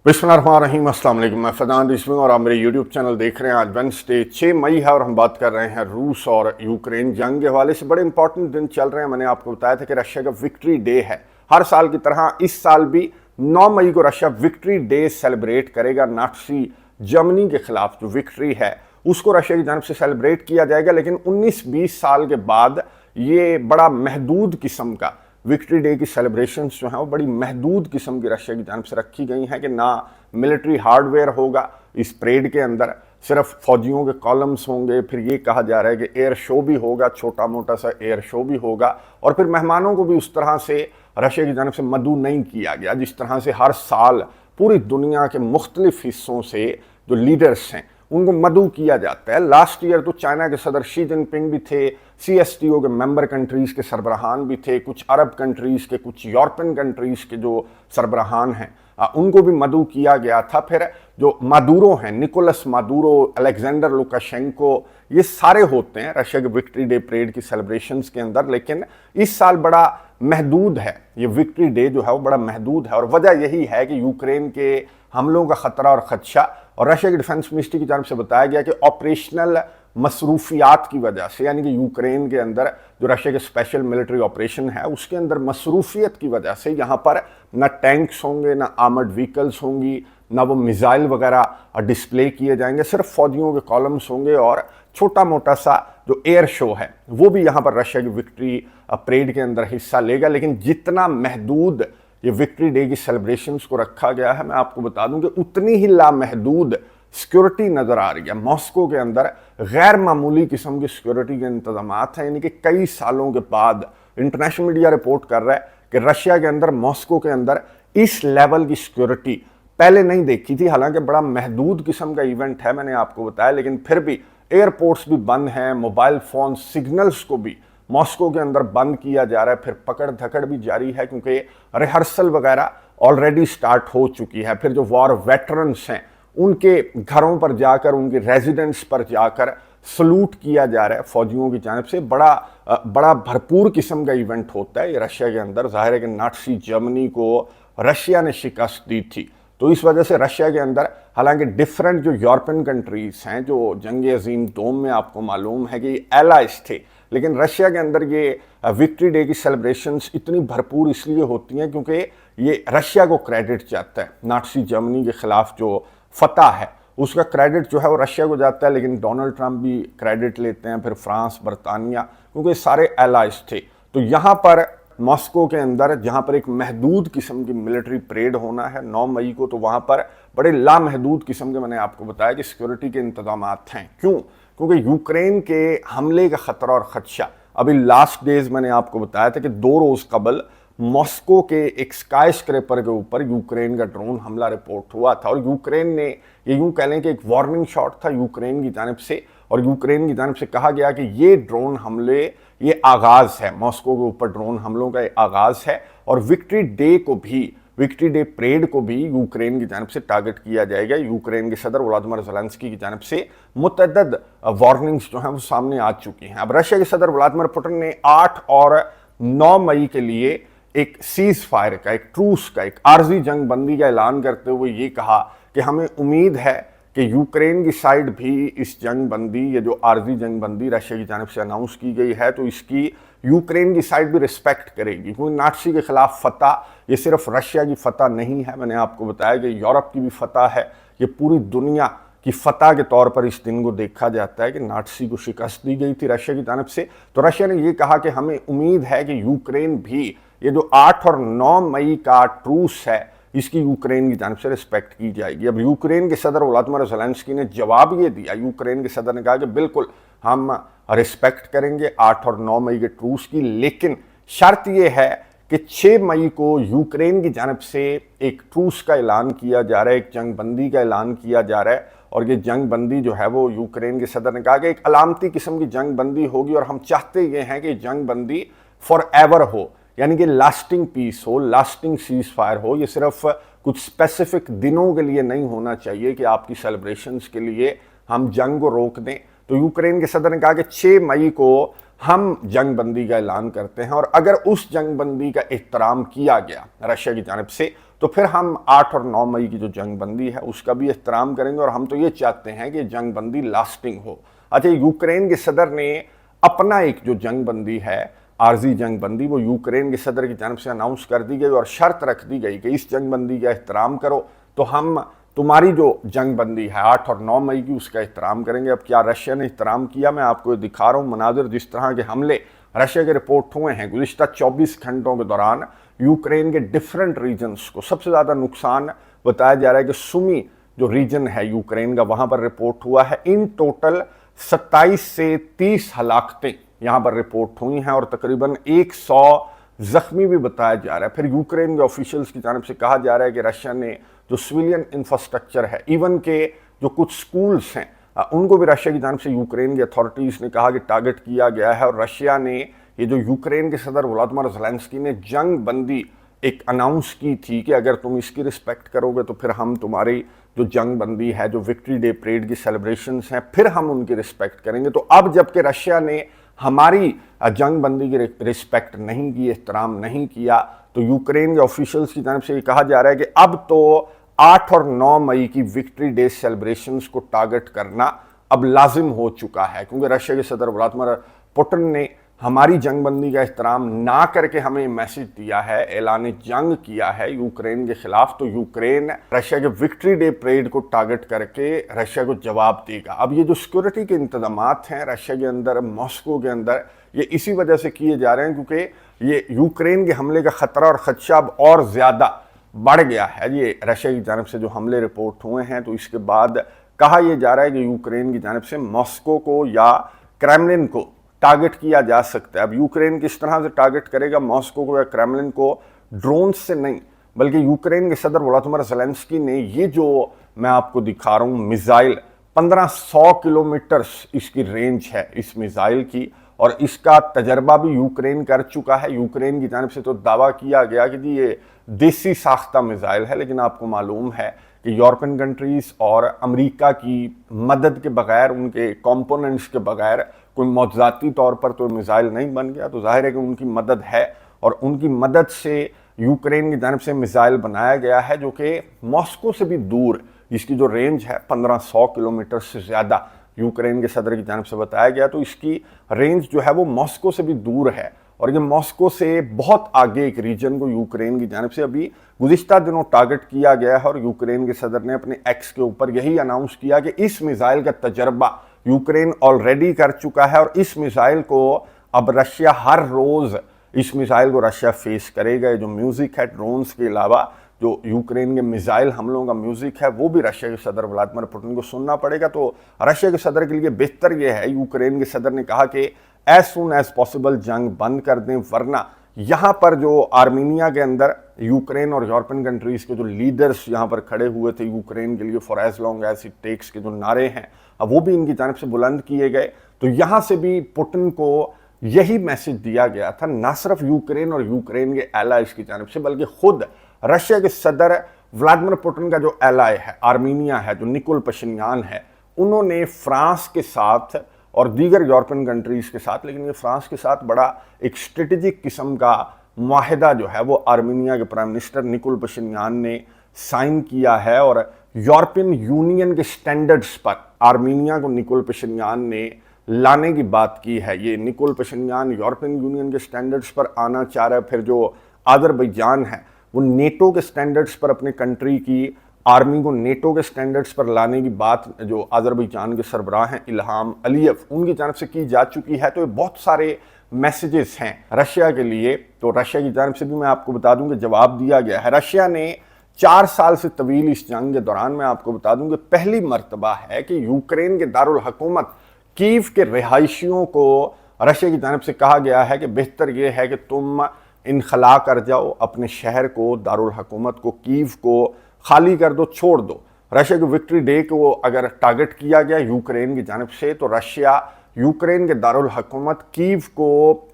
बिस्मिल्लाहिर्रहमानिर्रहीम, अस्सलाम वालेकुम। मैं फदान रिजवी और आप मेरे यूट्यूब चैनल देख रहे हैं। आज वेडनेसडे 6 मई है और हम बात कर रहे हैं रूस और यूक्रेन जंग के हवाले से। बड़े इंपॉर्टेंट दिन चल रहे हैं। मैंने आपको बताया था कि रशिया का विक्ट्री डे है। हर साल की तरह इस साल भी 9 मई को रशिया विक्ट्री डे सेलिब्रेट करेगा। नाटसी जर्मनी के खिलाफ जो विक्ट्री है उसको रशिया की जानब से सेलिब्रेट किया जाएगा, लेकिन 19-20 साल के बाद ये बड़ा महदूद किस्म का विक्ट्री डे की सेलिब्रेशंस जो हैं वो बड़ी महदूद किस्म की रशिया की जानब से रखी गई हैं कि ना मिलिट्री हार्डवेयर होगा इस परेड के अंदर, सिर्फ फौजियों के कॉलम्स होंगे। फिर ये कहा जा रहा है कि एयर शो भी होगा, छोटा मोटा सा एयर शो भी होगा, और फिर मेहमानों को भी उस तरह से रशिया की जानब से मदऊ नहीं किया गया जिस तरह से हर साल पूरी दुनिया के मुख्तलिफ हिस्सों से जो लीडर्स हैं उनको मदऊ किया जाता है। लास्ट ईयर तो चाइना के सदर शी जिनपिंग भी थे, CSTO के मेंबर कंट्रीज़ के सरबराहान भी थे, कुछ अरब कंट्रीज़ के, कुछ यूरोपियन कंट्रीज़ के जो सरबराहान हैं उनको भी मदऊ किया गया था। फिर जो मादुरो हैं, निकोलस मादुरो, अलेक्जेंडर लुकाशेंको, ये सारे होते हैं रशिया के विक्ट्री डे परेड की सेलिब्रेशंस के अंदर। लेकिन इस साल बड़ा महदूद है, ये विक्ट्री डे जो है वो बड़ा महदूद है, और वजह यही है कि यूक्रेन के हमलों का ख़तरा और ख़दशा, और रशिया की डिफेंस मिनिस्ट्री की जानब से बताया गया कि ऑपरेशनल मसरूफियात की वजह से, यानी कि यूक्रेन के अंदर जो रशिया के स्पेशल मिलिट्री ऑपरेशन है उसके अंदर मसरूफियत की वजह से यहाँ पर ना टैंक्स होंगे, ना आर्मर्ड व्हीकल्स होंगी, ना वो मिसाइल वगैरह डिस्प्ले किए जाएंगे, सिर्फ फौजियों के कॉलम्स होंगे और छोटा मोटा सा जो एयर शो है वो भी यहाँ पर रशिया की विक्ट्री परेड के अंदर हिस्सा लेगा। लेकिन जितना महदूद ये विक्ट्री डे की सेलिब्रेशंस को रखा गया है, मैं आपको बता दूं कि उतनी ही लामहदूद सिक्योरिटी नज़र आ रही है। मॉस्को के अंदर गैर मामूली किस्म की सिक्योरिटी के इंतजाम हैं, यानी कि कई सालों के बाद इंटरनेशनल मीडिया रिपोर्ट कर रहा है कि रशिया के अंदर, मॉस्को के अंदर इस लेवल की सिक्योरिटी पहले नहीं देखी थी। हालांकि बड़ा महदूद किस्म का इवेंट है, मैंने आपको बताया, लेकिन फिर भी एयरपोर्ट्स भी बंद हैं, मोबाइल फ़ोन सिग्नल्स को भी मॉस्को के अंदर बंद किया जा रहा है। फिर पकड़ धकड़ भी जारी है क्योंकि रिहर्सल वगैरह ऑलरेडी स्टार्ट हो चुकी है। फिर जो वॉर वेटरन्स हैं उनके घरों पर जाकर, उनके रेजिडेंस पर जाकर सलूट किया जा रहा है फौजियों की जानब से। बड़ा भरपूर किस्म का इवेंट होता है ये रशिया के अंदर। जाहिर है कि नाटसी जर्मनी को रशिया ने शिकस्त दी थी, तो इस वजह से रशिया के अंदर, हालांकि डिफरेंट जो यूरोपियन कंट्रीज़ हैं जो जंग अजीम दोम में आपको मालूम है कि एलाइज थे, लेकिन रशिया के अंदर ये विक्ट्री डे की सेलिब्रेशंस इतनी भरपूर इसलिए होती हैं क्योंकि ये रशिया को क्रेडिट जाता है। नाटसी जर्मनी के खिलाफ जो फतह है उसका क्रेडिट जो है वो रशिया को जाता है, लेकिन डोनाल्ड ट्रंप भी क्रेडिट लेते हैं, फिर फ्रांस, बरतानिया, क्योंकि सारे एलाइज थे। तो यहाँ पर मॉस्को के अंदर जहाँ पर एक महदूद किस्म की मिलिट्री परेड होना है 9 मई को, तो वहाँ पर बड़े लामहदूद किस्म के, मैंने आपको बताया कि सिक्योरिटी के इंतजाम हैं। क्यों? क्योंकि यूक्रेन के हमले का ख़तरा और ख़दशा, अभी लास्ट डेज मैंने आपको बताया था कि 2 रोज़ कबल मॉस्को के एक स्काई स्क्रैपर के ऊपर यूक्रेन का ड्रोन हमला रिपोर्ट हुआ था, और यूक्रेन ने, ये यूँ कह लें कि एक वार्निंग शॉट था यूक्रेन की जानब से, और यूक्रेन की जानब से कहा गया कि ये ड्रोन हमले, ये आगाज़ है, मॉस्को के ऊपर ड्रोन हमलों का आगाज़ है, और विक्ट्री डे को भी, विक्ट्री डे परेड को भी यूक्रेन की जानब से टारगेट किया जाएगा। यूक्रेन के सदर व्लादिमीर ज़ेलेंस्की की जानब से मुतअद्दिद वार्निंग्स जो हैं वो सामने आ चुकी हैं। अब रशिया के सदर व्लादिमीर पुतिन ने 8 और 9 मई के लिए एक सीज़ फायर का, एक ट्रूस का, एक आर्जी जंग बंदी का ऐलान करते हुए ये कहा कि हमें उम्मीद है कि यूक्रेन की साइड भी इस जंग बंदी, ये जो आर्जी जंग बंदी रशिया की जानब से अनाउंस की गई है, तो इसकी यूक्रेन की साइड भी रिस्पेक्ट करेगी। क्योंकि नाटसी के खिलाफ फतह ये सिर्फ रशिया की फतह नहीं है, मैंने आपको बताया कि यूरोप की भी फतह है, ये पूरी दुनिया की फतह के तौर पर इस दिन को देखा जाता है कि नाटसी को शिकस्त दी गई थी रशिया की जानब से। तो रशिया ने ये कहा कि हमें उम्मीद है कि यूक्रेन भी ये जो 8 और 9 मई का ट्रूस है इसकी यूक्रेन की जानब से रिस्पेक्ट की जाएगी। अब यूक्रेन के सदर व्लादिमीर ज़ेलेंस्की ने जवाब ये दिया, यूक्रेन के सदर ने कहा कि बिल्कुल हम रिस्पेक्ट करेंगे 8 और 9 मई के ट्रूस की, लेकिन शर्त ये है कि 6 मई को यूक्रेन की जानब से एक ट्रूस का ऐलान किया जा रहा है, एक जंग बंदी का ऐलान किया जा रहा है, और ये जंग बंदी जो है वो यूक्रेन के सदर ने कहा कि एक अलामती किस्म की जंग बंदी होगी, और हम चाहते ये हैं कि जंग बंदी फॉर एवर हो, यानी कि लास्टिंग पीस हो, लास्टिंग सीज फायर हो। ये सिर्फ कुछ स्पेसिफिक दिनों के लिए नहीं होना चाहिए कि आपकी सेलिब्रेशंस के लिए हम जंग को रोक दें। तो यूक्रेन के सदर ने कहा कि 6 मई को हम जंग बंदी का ऐलान करते हैं, और अगर उस जंग बंदी का एहतराम किया गया रशिया की जानब से, तो फिर हम 8 और 9 मई की जो जंग बंदी है उसका भी एहतराम करेंगे, और हम तो ये चाहते हैं कि जंग बंदी लास्टिंग हो। अच्छा, यूक्रेन के सदर ने अपना एक जो जंग बंदी है, आर्जी जंग बंदी, वो यूक्रेन के सदर की जानब से अनाउंस कर दी गई और शर्त रख दी गई कि इस जंग बंदी का एहतराम करो तो हम तुम्हारी जो जंग बंदी है 8 और 9 मई की उसका एहतराम करेंगे। अब क्या रशिया ने एहतराम किया, मैं आपको दिखा रहा हूँ मनाजिर। जिस तरह के हमले रशिया के रिपोर्ट हुए हैं गुज़िश्ता 24 घंटों के दौरान यूक्रेन के डिफरेंट रीजन्स को सबसे ज़्यादा नुकसान बताया जा रहा है कि सुमी जो रीजन है यूक्रेन का, वहाँ पर रिपोर्ट हुआ है। इन टोटल 27 से 30 हलाकतें यहाँ पर रिपोर्ट हुई हैं और तकरीबन 100 जख्मी भी बताया जा रहा है। फिर यूक्रेन के ऑफिशियल्स की जानब से कहा जा रहा है कि रशिया ने जो सिविलियन इंफ्रास्ट्रक्चर है, इवन के जो कुछ स्कूल्स हैं, उनको भी रशिया की जानब से यूक्रेन की अथॉरिटीज़ ने कहा कि टारगेट किया गया है। और रशिया ने ये जो यूक्रेन के सदर व्लादिमीर ज़ेलेंस्की ने जंग बंदी एक अनाउंस की थी कि अगर तुम इसकी रिस्पेक्ट करोगे तो फिर हम तुम्हारी जो जंग बंदी है, जो विक्ट्री डे परेड की सेलिब्रेशंस हैं, फिर हम उनकी रिस्पेक्ट करेंगे। तो अब जबकि रशिया ने हमारी जंग बंदी की रिस्पेक्ट नहीं की, एहतराम नहीं किया, तो यूक्रेन के ऑफिशियल्स की जानब से ये कहा जा रहा है कि अब तो 8 और 9 मई की विक्ट्री डे सेलिब्रेशंस को टारगेट करना अब लाजिम हो चुका है, क्योंकि रशिया के सदर व्लादिमीर पुतिन ने हमारी जंग बंदी का एहतराम ना करके हमें मैसेज दिया है, ऐलान जंग किया है यूक्रेन के खिलाफ। तो यूक्रेन रशिया के विक्ट्री डे परेड को टारगेट करके रशिया को जवाब देगा। अब ये जो सिक्योरिटी के इंतजामात हैं रशिया के अंदर, मॉस्को के अंदर, ये इसी वजह से किए जा रहे हैं क्योंकि ये यूक्रेन के हमले का खतरा और खदशा अब और ज़्यादा बढ़ गया है। ये रशिया की जानब से जो हमले रिपोर्ट हुए हैं, तो इसके बाद कहा यह जा रहा है कि यूक्रेन की जानब से मॉस्को को या क्रेमलिन को टारगेट किया जा सकता है। अब यूक्रेन किस तरह से टारगेट करेगा मॉस्को को या क्रेमलिन को? ड्रोन से नहीं, बल्कि यूक्रेन के सदर व्लादिमीर ज़ेलेंस्की ने ये जो मैं आपको दिखा रहा हूँ मिसाइल, 1500 किलोमीटर इसकी रेंज है इस मिसाइल की, और इसका तजर्बा भी यूक्रेन कर चुका है। यूक्रेन की जानब से तो दावा किया गया कि जी ये देसी साख्ता मिसाइल है, लेकिन आपको मालूम है कि यूरोपियन कंट्रीज़ और अमेरिका की मदद के बगैर, उनके कंपोनेंट्स के बगैर कोई मौजूदाती तौर पर तो मिसाइल नहीं बन गया। तो जाहिर है कि उनकी मदद है, और उनकी मदद से यूक्रेन की जानब से मिसाइल बनाया गया है जो कि मॉस्को से भी दूर, इसकी जो रेंज है 1500 किलोमीटर से ज़्यादा यूक्रेन के सदर की जानब से बताया गया। तो इसकी रेंज जो है वो मॉस्को से भी दूर है, और ये मॉस्को से बहुत आगे एक रीजन को यूक्रेन की जानब से अभी गुज़िश्ता दिनों टारगेट किया गया है। और यूक्रेन के सदर ने अपने एक्स के ऊपर यही अनाउंस किया कि इस मिसाइल का तजर्बा यूक्रेन ऑलरेडी कर चुका है, और इस मिसाइल को अब रशिया हर रोज़ इस मिसाइल को रशिया फेस करेगा। जो म्यूज़िक है ड्रोन्स के अलावा, जो यूक्रेन के मिसाइल हमलों का म्यूज़िक है, वो भी रशिया के सदर व्लादिमीर पुतिन को सुनना पड़ेगा। तो रशिया के सदर के लिए बेहतर ये है, यूक्रेन के सदर ने कहा कि एज सुन एज पॉसिबल जंग बंद कर दें, वरना यहाँ पर जो आर्मीनिया के अंदर यूक्रेन और यूरोपियन कंट्रीज़ के जो लीडर्स यहाँ पर खड़े हुए थे यूक्रेन के लिए, for as long as it takes के जो नारे हैं, अब वो भी इनकी जानब से बुलंद किए गए। तो यहाँ से भी पुतिन को यही मैसेज दिया गया था, ना सिर्फ यूक्रेन और यूक्रेन के एलाइज की जानब से, बल्कि खुद रशिया के सदर व्लादिमीर पुतिन का जो एलाई है आर्मीनिया है, जो निकोल पशिन्यान है, उन्होंने फ्रांस के साथ और दीगर यूरोपियन कंट्रीज़ के साथ, लेकिन ये फ्रांस के साथ बड़ा एक स्ट्रेटेजिक किस्म का मुआहिदा जो है वो आर्मीनिया के प्राइम मिनिस्टर निकोल पशिन्यान ने साइन किया है। और यूरोपियन यूनियन के स्टैंडर्ड्स पर आर्मीनिया को निकोल पशिन्यान ने लाने की बात की है। ये निकोल पशिन्यान यूरोपियन यूनियन के स्टैंडर्ड्स पर आना चाह रहा है। फिर जो अज़रबैजान है वो नेटो के स्टैंडर्ड्स पर अपने कंट्री की आर्मी को नेटो के स्टैंडर्ड्स पर लाने की बात जो अज़रबैजान के सरबराह हैं इल्हाम अलीयव, उनकी जानब से की जा चुकी है। तो ये बहुत सारे मैसेजेस हैं रशिया के लिए। तो रशिया की जानब से भी मैं आपको बता दूं कि जवाब दिया गया है। रशिया ने 4 साल से तवील इस जंग के दौरान मैं आपको बता दूं कि पहली मरतबा है कि यूक्रेन के दारुल हुकूमत कीव के रिहायशियों को रशिया की जानब से कहा गया है कि बेहतर यह है कि तुम इनखला कर जाओ, अपने शहर को, दारुल हुकूमत को, कीव को खाली कर दो, छोड़ दो। रशिया के विक्ट्री डे को अगर टारगेट किया गया यूक्रेन की जानब से, तो रशिया यूक्रेन के दारुल हुकूमत कीव को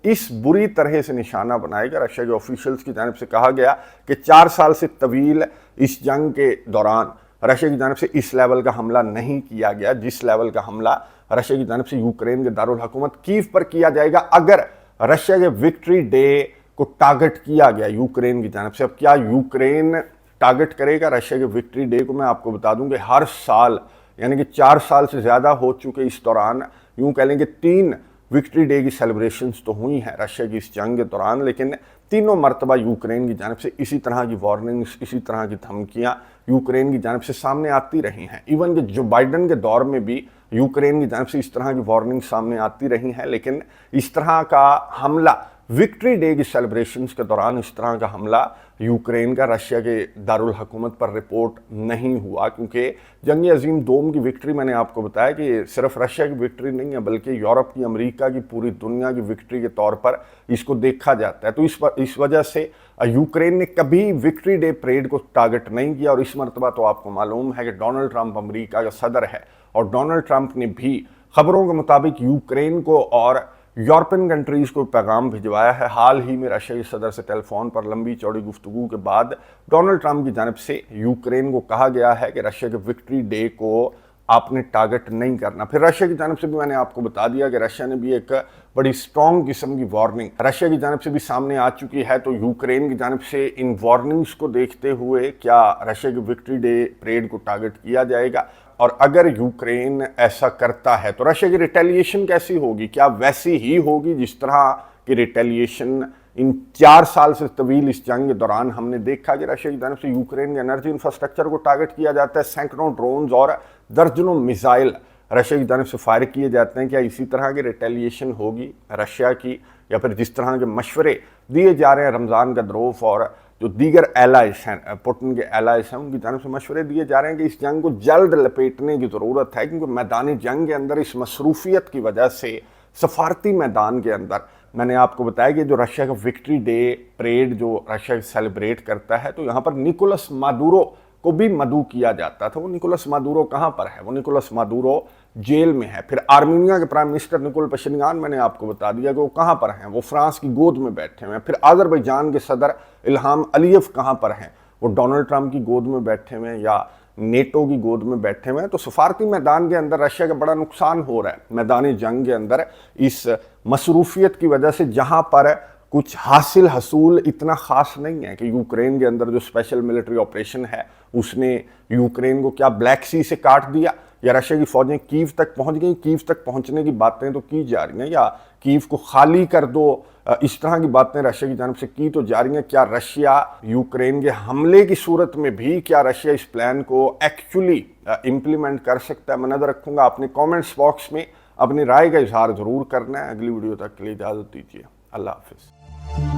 इस बुरी तरह से निशाना बनाएगा। रशिया के ऑफिशियल्स की जानब से कहा गया कि 4 साल से तवील इस जंग के दौरान रशिया की जानब से इस लेवल का हमला नहीं किया गया जिस लेवल का हमला रशिया की जानब से यूक्रेन के दारुल हुकूमत कीव पर किया जाएगा अगर रशिया के विक्ट्री डे को टारगेट किया गया यूक्रेन की जानब से। अब क्या यूक्रेन टारगेट करेगा रशिया के विक्ट्री डे को। मैं आपको बता दूं कि हर साल यानी कि 4 साल से ज़्यादा हो चुके इस दौरान यूं कह लें कि 3 विक्ट्री डे की सेलिब्रेशंस तो हुई हैं रशिया की इस जंग के दौरान, लेकिन तीनों मरतबा यूक्रेन की जानिब से इसी तरह की वार्निंग्स, इसी तरह की धमकियां यूक्रेन की जानिब से सामने आती रही हैं। इवन कि जो बाइडन के दौर में भी यूक्रेन की जानिब से इस तरह की वार्निंग सामने आती रही हैं, लेकिन इस तरह का हमला विक्ट्री डे की सेलिब्रेशंस के दौरान, इस तरह का हमला यूक्रेन का रशिया के दारुल हुकूमत पर रिपोर्ट नहीं हुआ, क्योंकि जंग अजीम दोम की विक्ट्री मैंने आपको बताया कि सिर्फ रशिया की विक्ट्री नहीं है बल्कि यूरोप की, अमेरिका की, पूरी दुनिया की विक्ट्री के तौर पर इसको देखा जाता है। तो इस वजह से यूक्रेन ने कभी विक्ट्री डे परेड को टारगेट नहीं किया। और इस मरतबा तो आपको मालूम है कि डोनाल्ड ट्रंप अमेरिका का सदर है और डोनाल्ड ट्रंप ने भी खबरों के मुताबिक यूक्रेन को और यूरोपियन कंट्रीज़ को पैगाम भिजवाया है। हाल ही में रशिया के सदर से टेलीफोन पर लंबी चौड़ी गुफ्तगू के बाद डोनाल्ड ट्रंप की जानिब से यूक्रेन को कहा गया है कि रशिया के विक्ट्री डे को आपने टारगेट नहीं करना। फिर रशिया की जानिब से भी मैंने आपको बता दिया कि रशिया ने भी एक बड़ी स्ट्रॉन्ग किस्म की वार्निंग रशिया की जानिब से भी सामने आ चुकी है। तो यूक्रेन की जानिब से इन वार्निंग्स को देखते हुए क्या रशिया के विक्ट्री डे परेड को टारगेट किया जाएगा, और अगर यूक्रेन ऐसा करता है तो रशिया की रिटेलिएशन कैसी होगी? क्या वैसी ही होगी जिस तरह की रिटेलिएशन इन 4 साल से तवील इस जंग के दौरान हमने देखा कि रशिया की जानिब से यूक्रेन के एनर्जी इंफ्रास्ट्रक्चर को टारगेट किया जाता है, सैकड़ों ड्रोन्स और दर्जनों मिसाइल रशिया की जानिब से फायर किए जाते हैं। क्या इसी तरह की रिटेलिएशन होगी रशिया की, या फिर जिस तरह के मशवरे दिए जा रहे हैं रमज़ान गद्रोफ और जो दीगर एलाइज हैं, पुतिन के एलाइज हैं, उनकी जानिब से मशवरे दिए जा रहे हैं कि इस जंग को जल्द लपेटने की ज़रूरत है, क्योंकि मैदानी जंग के अंदर इस मसरूफियत की वजह से सफारती मैदान के अंदर मैंने आपको बताया कि जो रशिया का विक्ट्री डे परेड जो रशिया सेलिब्रेट करता है, तो यहाँ पर निकोलस मादुरो को भी मदऊ किया जाता था। वो निकोलस मादुरो कहाँ पर है? वो निकोलस मादुरो जेल में है। फिर आर्मीनिया के प्राइम मिनिस्टर निकोल पशिनयान मैंने आपको बता दिया कि वो कहाँ पर हैं, वो फ्रांस की गोद में बैठे हुए हैं। फिर आज़रबाईजान के सदर इल्हाम अलीयव कहाँ पर हैं? वो डोनाल्ड ट्रंप की गोद में बैठे हुए हैं या नेटो की गोद में बैठे हुए हैं। तो सफारती मैदान के अंदर रशिया का बड़ा नुकसान हो रहा है मैदानी जंग के अंदर इस मसरूफियत की वजह से, जहाँ पर कुछ हासिल हसूल इतना ख़ास नहीं है कि यूक्रेन के अंदर जो स्पेशल मिलिट्री ऑपरेशन है उसने यूक्रेन को क्या ब्लैक सी से काट दिया, या रशिया की फ़ौजें कीव तक पहुंच गई। कीव तक पहुंचने की बातें तो की जा रही हैं, या कीव को खाली कर दो, इस तरह की बातें रशिया की जानिब से की तो जा रही हैं। क्या रशिया यूक्रेन के हमले की सूरत में भी क्या रशिया इस प्लान को एक्चुअली इम्प्लीमेंट कर सकता है? मैं नज़र रखूँगा। अपने कॉमेंट्स बॉक्स में अपनी राय का इजहार ज़रूर करना है। अगली वीडियो तक के लिए इजाज़त दीजिए। अल्लाह हाफिज़।